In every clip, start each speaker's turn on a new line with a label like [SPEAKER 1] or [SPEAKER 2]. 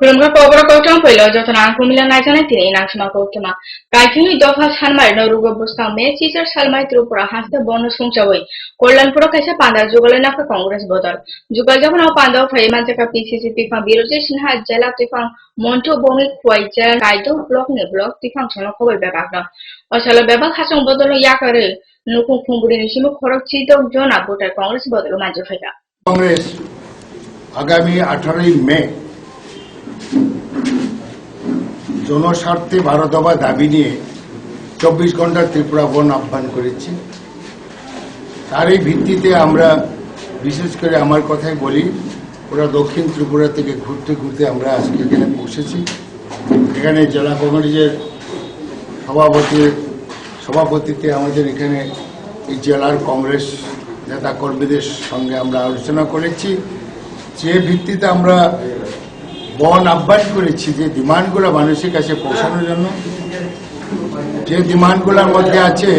[SPEAKER 1] Belum kobra kotong pelo joto na kumila na jana tini nang sima kotoma. Kaikini dofa salmai no rugo busta me teacher salmai trupura hasta bonus sungchawai. Kollanpura kaisa pandar jugale na ka Congress bodol. Jugal jabon au pandao phai manja ka PCC tifang biroje sinha jela tifang monto bongi kwai jela kaido block ne block tifang sono khoboi bebak na. Osalo bebak hasong bodol yakare nukung kumburi ni simu khorok chidok jona voter Congress bodol manja phaiga.
[SPEAKER 2] Congress আগামী 18ই মে জনস্বার্থে 12 দফা দাবি নিয়ে 24 ঘন্টা ত্রিপুরা বন আহ্বান করেছি। তারই ভিত্তিতে আমরা বিশেষ করে আমার কথাই বলি, ওরা দক্ষিণ ত্রিপুরা থেকে ঘুরতে ঘুরতে আমরা আজকে এখানে পৌঁছেছি। এখানে জেলা কংগ্রেসের সভাপতিতে আমাদের এখানে এই জেলার কংগ্রেস নেতা কর্মীদের সঙ্গে আমরা আলোচনা করেছি, যে ভিত্তিতে আমরা বন আহ্বান করেছি যে ডিমান্ডগুলো মানুষের কাছে পৌঁছানোর জন্য। যে ডিমান্ডগুলোর মধ্যে আছে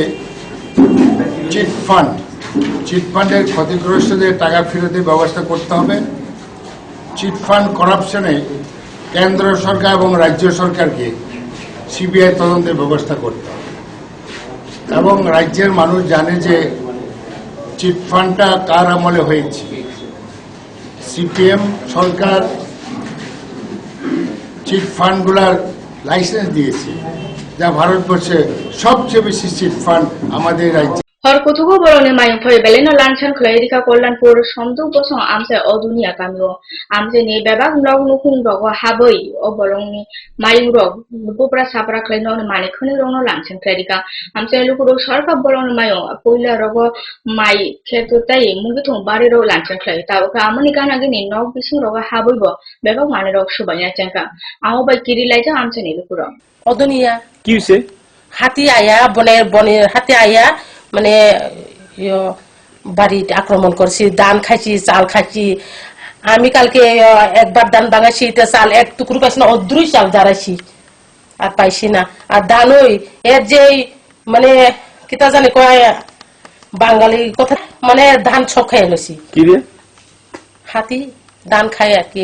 [SPEAKER 2] চিটফান্ডের ক্ষতিগ্রস্তদের টাকা ফেরতের ব্যবস্থা করতে হবে, চিটফান্ড করাপশনে কেন্দ্র সরকার এবং রাজ্য সরকারকে সিবিআই তদন্তের ব্যবস্থা করতে হবে, এবং রাজ্যের মানুষ জানে যে চিটফান্ডটা কার আমলে হয়েছে। সিপিএম সরকার চিটফান্ডগুলার লাইসেন্স দিয়েছে, যা ভারতবর্ষে সবচেয়ে বেশি চিটফান্ড আমাদের রাজ্যে।
[SPEAKER 1] Horkutugu bolone mayung phoi beleno lanchan khlairika kollanpur somdu bosong amse odunia kamio amse ni bebak mlog nukung rogo haboi o bolongni mayung rog bupra sapra khlaino mane khoni rono lanchan khlairika amse lukuro sarka bolone mayung poila rogo mai khetu tai mungi thong bari ro lanchan khlai ta oka amani kana gini nog bising rogo haboi bo bebak mane rog subanya changka amo bai kiri laija amse ni lukuro
[SPEAKER 3] odunia
[SPEAKER 4] কি হইছে?
[SPEAKER 3] হাতি আয়া বনের হাতি আয়া মানে বাড়ি আক্রমণ করছি, ধান খাইছি, চাল খাইছি। আমি কালকে একবার ধান ভাঙাইছি, চাল এক টুকরো পাইছি না, অদ্রুই চাল দাঁড়াইছি আর পাইছি না। আর ধান ওই এর যে মানে কিতা জানি কয় বাঙালি কথা, মানে ধান সব খাই এনেছি।
[SPEAKER 4] কি রে?
[SPEAKER 3] হাতি ধান খাই আর কি,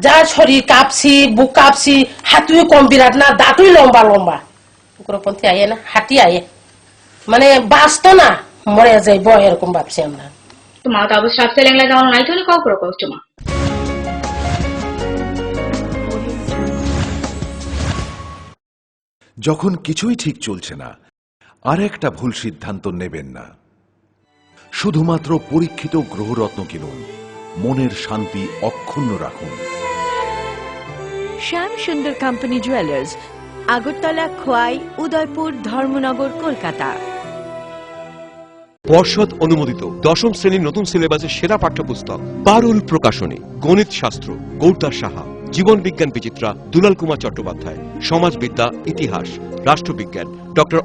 [SPEAKER 3] যা শরীর কাঁপছি, বুক কাঁপছি, হাতুই কম বিরাট না, দাঁতুই লম্বা লম্বা। উগ্রপন্থী আয়ে না, হাতি আয়ে মানে বাঁচতো না, মরে যাইব এরকম ভাবছি আমরা।
[SPEAKER 1] tuma ta bu sap seleng la dawn nai thoni kokro ko tuma
[SPEAKER 5] যখন কিছুই ঠিক চলছে না, আর একটা ভুল সিদ্ধান্ত নেবেন না। শুধুমাত্র পরীক্ষিত গ্রহরত্ন কিনুন, মনের শান্তি অক্ষুণ্ণ রাখুন।
[SPEAKER 6] শ্যাম সুন্দর কোম্পানি জুয়েলার্স, আগরতলা, খোয়াই, উদয়পুর, ধর্মনগর, কলকাতা।
[SPEAKER 7] পর্ষদ অনুমোদিত দশম শ্রেণীর নতুন সিলেবাসের সেরা পাঠ্যপুস্তক পারুল প্রকাশনী, গণিত শাস্ত্র গৌরতার সাহা, জীবন বিজ্ঞান বিচিত্রা দুলাল কুমার চট্টোপাধ্যায়, সমাজবিদ্যা, ইতিহাস, রাষ্ট্রবিজ্ঞান ডক্টর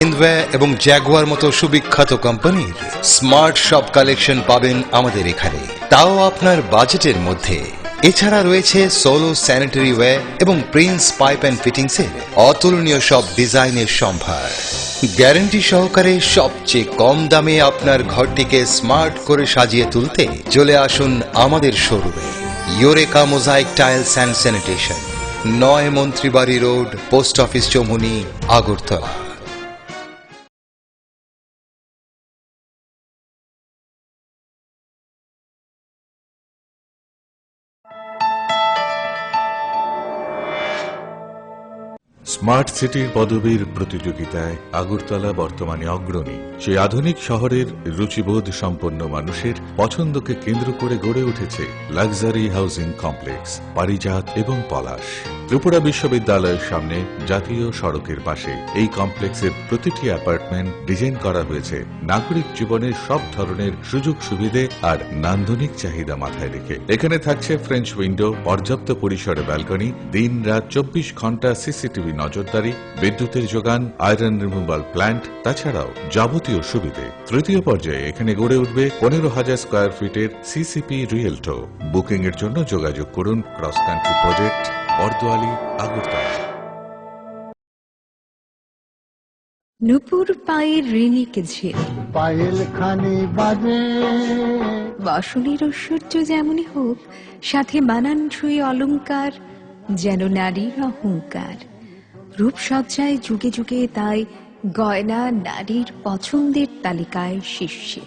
[SPEAKER 4] হিন্দওয়ে এবং জ্যাগুয়ার মতো সুবিখ্যাত কোম্পানির স্মার্ট সব কালেকশন পাবেন আমাদের এখানে, তাও আপনার বাজেটের মধ্যে। এছাড়া রয়েছে সোলো স্যানিটারি ওয়্যার এবং প্রিন্স পাইপ অ্যান্ড ফিটিংসের অতুলনীয় সব ডিজাইনের সম্ভার। গ্যারান্টি সহকারে সবচেয়ে কম দামে আপনার ঘরটিকে স্মার্ট করে সাজিয়ে তুলতে চলে আসুন আমাদের শোরুমে। Eureka mosaic tiles and sanitation, 9 Mantribari road, post office Choumuhani, Agartala.
[SPEAKER 8] Smart সিটির পদবীর প্রতিযোগিতায় আগরতলা বর্তমানে অগ্রণী। সেই আধুনিক শহরের রুচিবোধ সম্পন্ন মানুষের পছন্দকে কেন্দ্র করে গড়ে উঠেছে লাক্সারি হাউজিং কমপ্লেক্স পারিজাত এবং পলাশ। ত্রিপুরা বিশ্ববিদ্যালয়ের সামনে জাতীয় সড়কের পাশে এই কমপ্লেক্সের প্রতিটি অ্যাপার্টমেন্ট ডিজাইন করা হয়েছে নাগরিক জীবনের সব ধরনের সুযোগ সুবিধে আর নান্দনিক চাহিদা মাথায় রেখে। এখানে থাকছে ফ্রেঞ্চ উইন্ডো, পর্যাপ্ত পরিসরে ব্যালকনি, দিন রাত 24 ঘন্টা সিসিটিভি নজরদারি, বিদ্যুতের যোগান, আয়রন রিমুভাল প্ল্যান্ট, তাছাড়াও যাবতীয় সুবিধে। তৃতীয় পর্যায়ে এখানে গড়ে উঠবে 15,000 স্কয়ার ফিটের সিসিপি রিয়েলটো। বুকিং এর জন্য যোগাযোগ করুন cross country project, Bordowali, Agartala.
[SPEAKER 6] নুপুর পায়ের ঋণিকে ঝিল,
[SPEAKER 2] পায়েল খানি বাজে,
[SPEAKER 6] বাসনের ঐশ্বর্য যেমনই হোক, সাথে মানানসই অলংকার, যেন নারীর অহংকার। রূপসজ্জায় যুগে যুগে তাই গয়না নারীর পছন্দের তালিকায় শীর্ষে।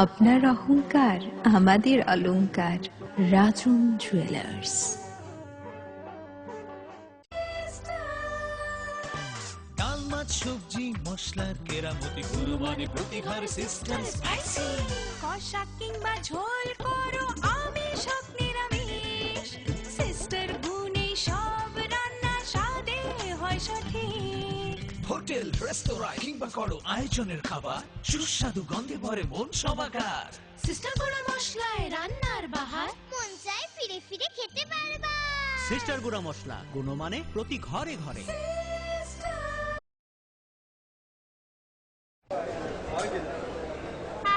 [SPEAKER 6] আপনার অহংকার আমাদের অলংকার, রাজন জুয়েলার্স।
[SPEAKER 9] ডাল মাছ সবজি মশলার কেরামতি, কুরবানি প্রতিহার সিস্টেম স্পাইসি,
[SPEAKER 10] কষা কিংবা ঝোল করো আমিষ হোক নিরামিষ, সিস্টার গুনি সব রান্না স্বাদে হয় সঠিক।
[SPEAKER 9] হোটেল রেস্তোরাঁ কিংবা করো আয়োজনের খাবার, সুস্বাদু গন্ধে ভরে মন সবাকার।
[SPEAKER 10] সিস্টার গুঁড়া মশলায় রান্নার বাহার, মন চায় ফিরে ফিরে খেতে পারবা।
[SPEAKER 9] সিস্টার গুঁড়া মশলা, গুণমানে প্রতি ঘরে ঘরে।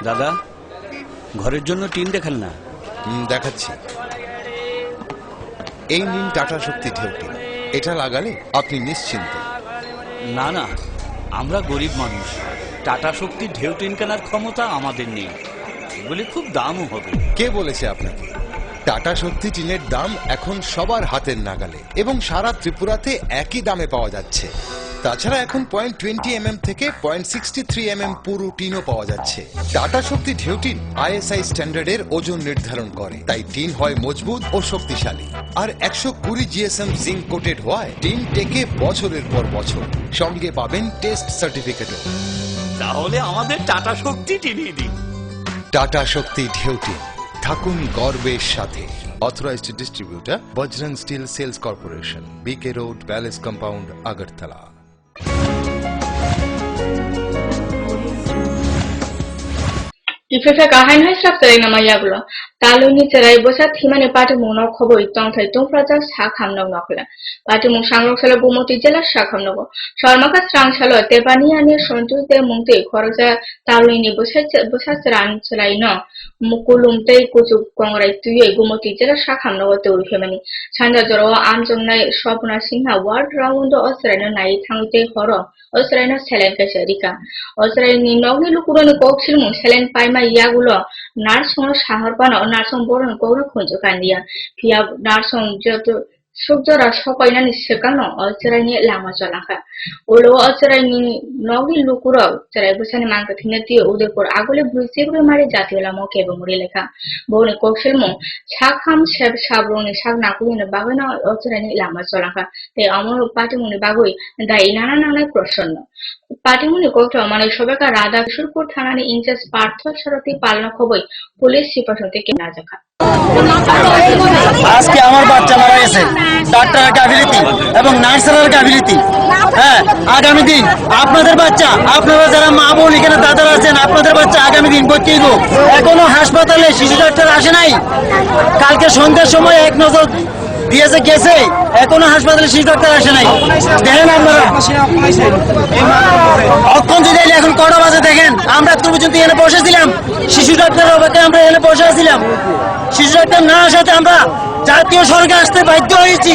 [SPEAKER 11] দাদা, ঘরের জন্য টিন দেখান না।
[SPEAKER 4] দেখাচ্ছি। এই নিন টাটা শক্তি ঢেউটি, এটা লাগালে আপনি নিশ্চিন্ত।
[SPEAKER 11] না না, আমরা গরিব মানুষ, টাটা শক্তির ঢেউ টিন কেনার ক্ষমতা আমাদের নেই। এগুলি খুব দামও হবে।
[SPEAKER 4] কে বলেছে আপনাকে? টাটা শক্তি টিনের দাম এখন সবার হাতের নাগালে এবং সারা ত্রিপুরাতে একই দামে পাওয়া যাচ্ছে। তাছাড়া এখন 0.20 থেকে 0.63 পুরো টিনও পাওয়া যাচ্ছে। টাটা শক্তি ঢেউ টিন ISI স্ট্যান্ডার্ডের ওজন নির্ধারণ করে, তাই টিন হয় মজবুত ও শক্তিশালী। আর 120 GSM জিঙ্ক কোটেড হওয়ায় টিন টেকে বছরের পর বছর। সঙ্গে পাবেন টেস্ট সার্টিফিকেটও।
[SPEAKER 11] তাহলে আমাদের টাটা শক্তি টিনিয়ে দিন।
[SPEAKER 4] টাটা শক্তি ঢেউ টিন, থাকুন গর্বের সাথে। Authorised distributor Bajrang steel sales corporation, BK road, palace compound, Agartala.
[SPEAKER 1] Ifefe kahain hai sab tari nama yagulo. Talu ni cerai bosa thimane pati mono khoboi tong thai tong praja shakham nog nokla. Pati mung sangrok sala bumoti jela shakham nogo. Sharmaka strang salo tepani ani sontu te mungte khoroja talu ni bosa ceran cerai no. Mukulum te kuchu kongrai tuye gumoti jela shakham nogo te urifemani. Sanja joro amjong nai shopna singha ward round osrai no nai thangte khoro. Osrai no selen kaisa rika. Osrai ni nogni lukuroni koksil mung selen paima ইয়াগুলো নার্সং সাহর পানো নার্সং বরণ কৌর খুঁজো কান্দিয়া ফিয়া নার্সং যত সুজরা সকাইনানি সেকানো অচরাইনি লামা চলাখা ওলো অচরাইনি নগি লুকুরো চরাই বসানি মাংকা থিনে দিয়ে উদয়পুর আগলে ব্রুসিগুলো মারি জাতীয় লামো কেবো মুড়ি লেখা বউনি কৌশলমো শাখাম সেব সাবরংনি শাক নাকুইনে বাগানা অচরাইনি লামা চলাখা তে আমর পাটিমুনি বাগুই দাই নানা নানা প্রসন্ন পাটিমুনি কৌটো মানে সবাইকা রাধা কিশোরপুর থানানি ইনচার্জ পার্থ সারথী পালনা খবই পুলিশ সিপাহ থেকে না জাখা
[SPEAKER 12] আজকে আমার বাচ্চা মারা গেছে, ডাক্তারের গাফিলতি এবং নার্সের গাফিলতি। হ্যাঁ, আগামী দিন আপনাদের বাচ্চা, আপনারা যারা মা বোন এখানে দাদারা আছেন, আপনাদের বাচ্চা আগামী দিন ভর্তি হইব। এখনো হাসপাতালে শিশু ডাক্তার আসে নাই। কালকে সন্ধ্যার সময় এক নজর দিয়েছে গেছে, এখনো হাসপাতালে শিশু ডাক্তার আসে নাই। দেখেন আপনারা অক্ষণ যদি এলে এখন কটা বাজে দেখেন, আমরা এত পর্যন্ত এনে বসেছিলাম শিশু ডাক্তারের অপেক্ষায়, আমরা এনে বসে আছিলাম। শিশু ডাক্তার না আসাতে আমরা জাতীয় সড়কে আসতে বাধ্য হয়েছি।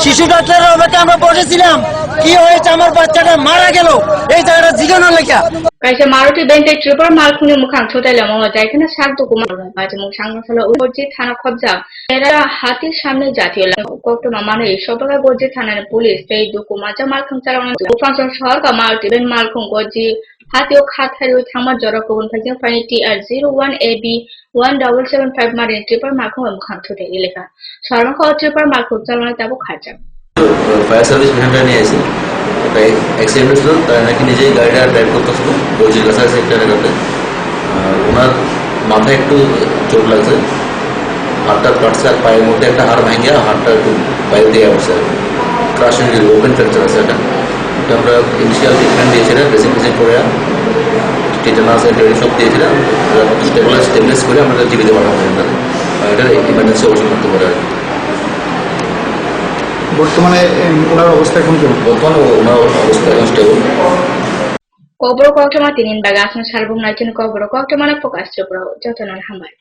[SPEAKER 12] শিশু ডাক্তারের অপেক্ষায় আমরা বসেছিলাম। কি হয়েছে, আমার বাচ্চাটা মারা গেল, এই জায়গাটা জিজ্ঞাসা লেখা।
[SPEAKER 1] kaisa maruti bente tripur malkhuni mukhang chotai lamong jaikana sak dokumen baje mung sangasala urji thana khobja era hatir samne jatiyo kokto mamane sobaga gorji thana police ei dokumaja malkhang chalana upanchon shahar ka maruti ben malkhung gorji hatio khathari thamar jora kobun phajin fani TR 01AB 1775 marin tripur malkhung mukhang chotai lekha sarma kho tripur malkhung chalana tabo khacha
[SPEAKER 13] fire service ভ্যানটা নিয়ে আসি। একটা accident হয়েছিল, তারা নাকি নিজেই গাড়িটা drive করতেছিল বলছিল কাছাকাছি একটা জায়গাতে। ওনার মাথায় একটু চোট লাগছে, হাড়টা কাটছে, আর পায়ের মধ্যে একটা হাড় ভেঙে হাড়টা একটু বাইরে দিয়ে আসছে, ক্রাশ ইঞ্জুরি, ওপেন ফ্র্যাকচার আছে। এটা আমরা ইনিশিয়াল ট্রিটমেন্ট দিয়েছিলাম, ড্রেসিং ফেসিং করে টিটানাস অ্যান্টিবায়োটিক সব দিয়েছিলাম, স্টেবিলাইজ করে আমরা জীবিত বানাবো। এটার ইমার্জেন্সি অবশ্যই করতে পারে।
[SPEAKER 12] বর্তমানে ওনার অবস্থা এখন কেমন?
[SPEAKER 13] বর্তমানে ওনার অবস্থা এখন stable.
[SPEAKER 1] Kobro kokto ma tinin bagas na salbum na tin kobro kokto mana pokas chopro jotonan hambar.